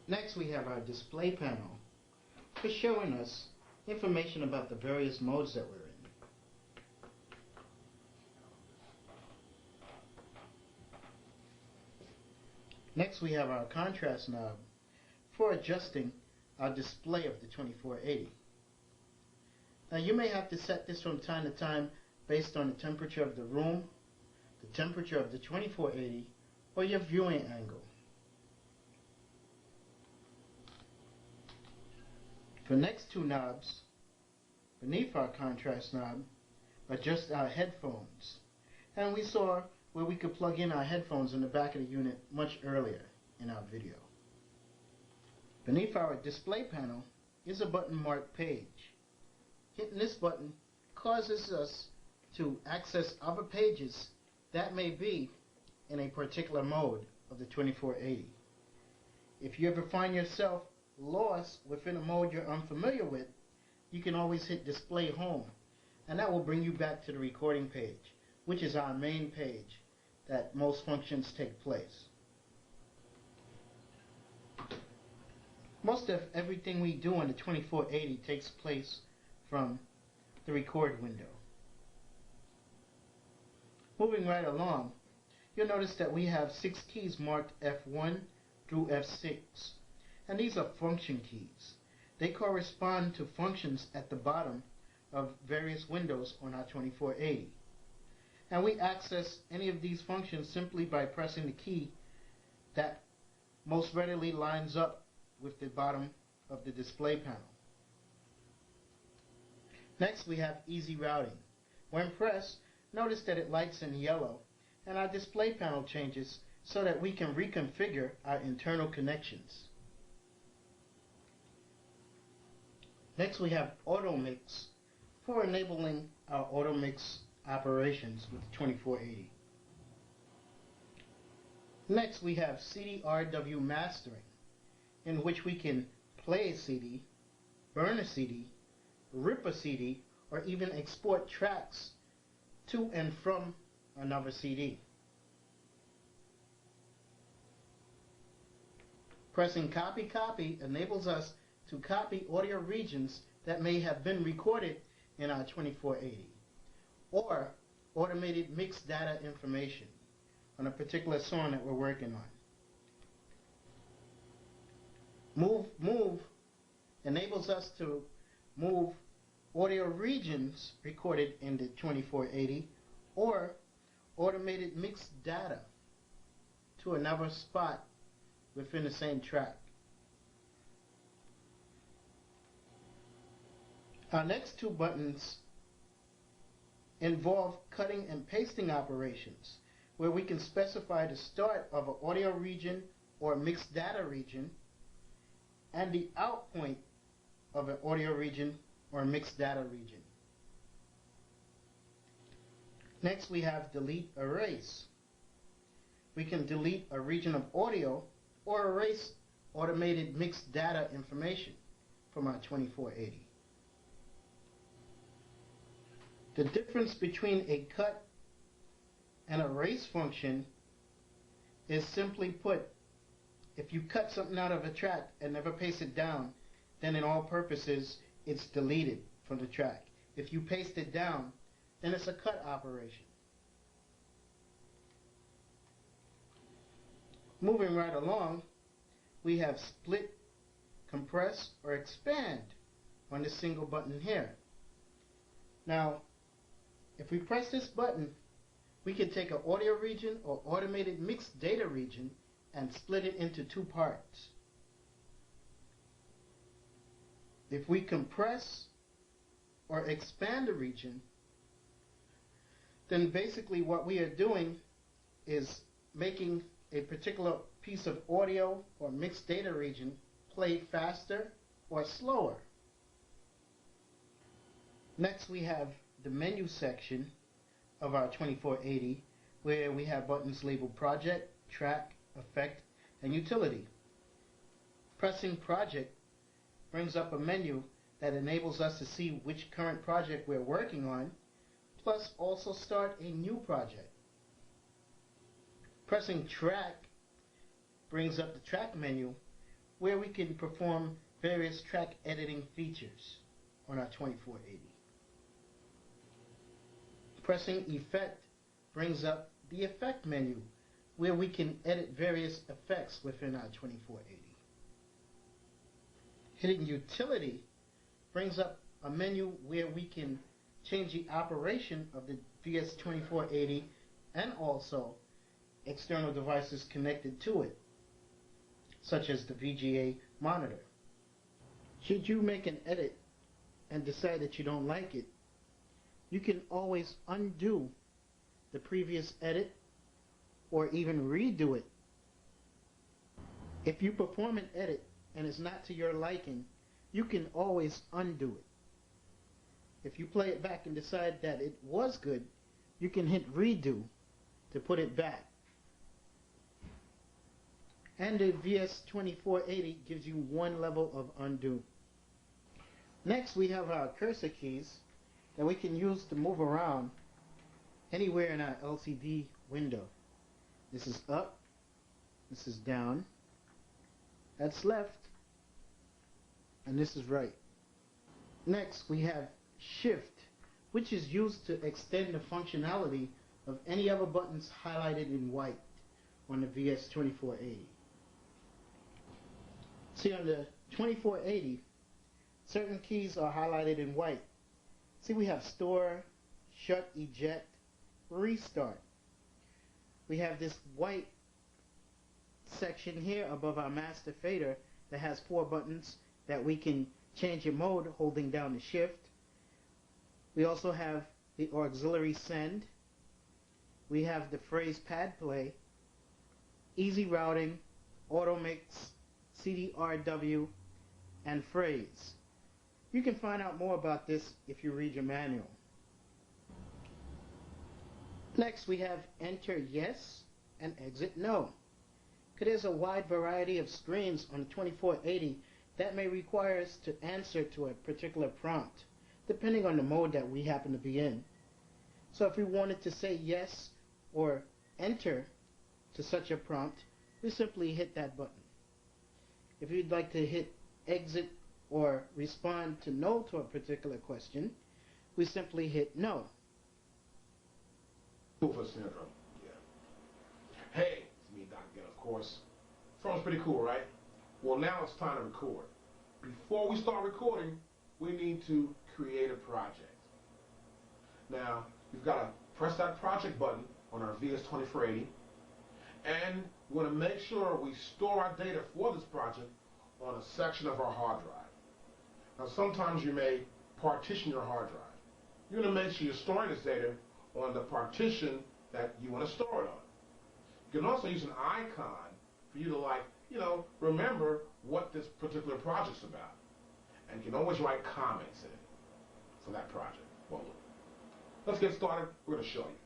Next we have our display panel for showing us information about the various modes that we're in. Next we have our contrast knob for adjusting our display of the 2480. Now you may have to set this from time to time based on the temperature of the room, the temperature of the 2480, or your viewing angle. The next two knobs beneath our contrast knob are just our headphones, and we saw where we could plug in our headphones in the back of the unit much earlier in our video. Beneath our display panel is a button marked page. Hitting this button causes us to access other pages that may be in a particular mode of the 2480. If you ever find yourself lost within a mode you're unfamiliar with, you can always hit display home, and that will bring you back to the recording page, which is our main page that most functions take place. Most of everything we do on the 2480 takes place from the record window. Moving right along, you'll notice that we have 6 keys marked F1 through F6, and these are function keys. They correspond to functions at the bottom of various windows on our 2480. And we access any of these functions simply by pressing the key that most readily lines up with the bottom of the display panel. Next we have easy routing. When pressed, notice that it lights in yellow and our display panel changes so that we can reconfigure our internal connections. Next we have Automix for enabling our Automix operations with the 2480. Next we have CD-RW mastering, in which we can play a CD, burn a CD, rip a CD, or even export tracks to and from another CD. Pressing copy enables us to copy audio regions that may have been recorded in our 2480, or automated mixed data information on a particular song that we're working on. Move enables us to move audio regions recorded in the 2480 or automated mixed data to another spot within the same track. Our next two buttons involve cutting and pasting operations, where we can specify the start of an audio region or mixed data region and the out point of an audio region or mixed data region. Next we have delete erase. We can delete a region of audio or erase automated mixed data information from our 2480. The difference between a cut and erase function is, simply put, if you cut something out of a track and never paste it down, then in all purposes it's deleted from the track. If you paste it down, then it's a cut operation. Moving right along, we have split, compress, or expand on this single button here. Now, if we press this button, we can take an audio region or automated mixed data region and split it into two parts. If we compress or expand a region, then basically what we are doing is making a particular piece of audio or mixed data region play faster or slower. Next we have the menu section of our 2480, where we have buttons labeled Project, Track, Effect, and Utility. Pressing Project brings up a menu that enables us to see which current project we're working on, plus also start a new project. Pressing Track brings up the Track menu, where we can perform various track editing features on our 2480. Pressing Effect brings up the Effect menu, where we can edit various effects within our 2480. Hitting Utility brings up a menu where we can change the operation of the VS2480 and also external devices connected to it, such as the VGA monitor. Should you make an edit and decide that you don't like it, you can always undo the previous edit or even redo it. If you perform an edit and it's not to your liking, you can always undo it. If you play it back and decide that it was good, you can hit redo to put it back. And the VS2480 gives you one level of undo. Next, we have our cursor keys that we can use to move around anywhere in our LCD window. This is up, this is down, that's left, and this is right. Next, we have Shift, which is used to extend the functionality of any other buttons highlighted in white on the VS2480. See, on the 2480, certain keys are highlighted in white. See, we have Store, Shut, Eject, Restart. We have this white section here above our master fader that has 4 buttons that we can change your mode holding down the Shift. We also have the auxiliary send. We have the phrase pad play, easy routing, Automix, CDRW, and phrase. You can find out more about this if you read your manual. Next, we have enter yes and exit no. Because there's a wide variety of screens on the 2480 that may require us to answer to a particular prompt, depending on the mode that we happen to be in. So if we wanted to say yes or enter to such a prompt, we simply hit that button. If you'd like to hit exit or respond to no to a particular question, we simply hit no. For syndrome, yeah. Hey, it's me, Dr. Again, of course. Sounds pretty cool, right? Well, now it's time to record. Before we start recording, we need to create a project. Now, you've got to press that project button on our VS2480, and we want to make sure we store our data for this project on a section of our hard drive. Now, sometimes you may partition your hard drive. You want to make sure you're storing this data on the partition that you want to store it on. You can also use an icon for you to, like, remember what this particular project's about. And you can always write comments in it for that project. Well, let's get started. We're going to show you.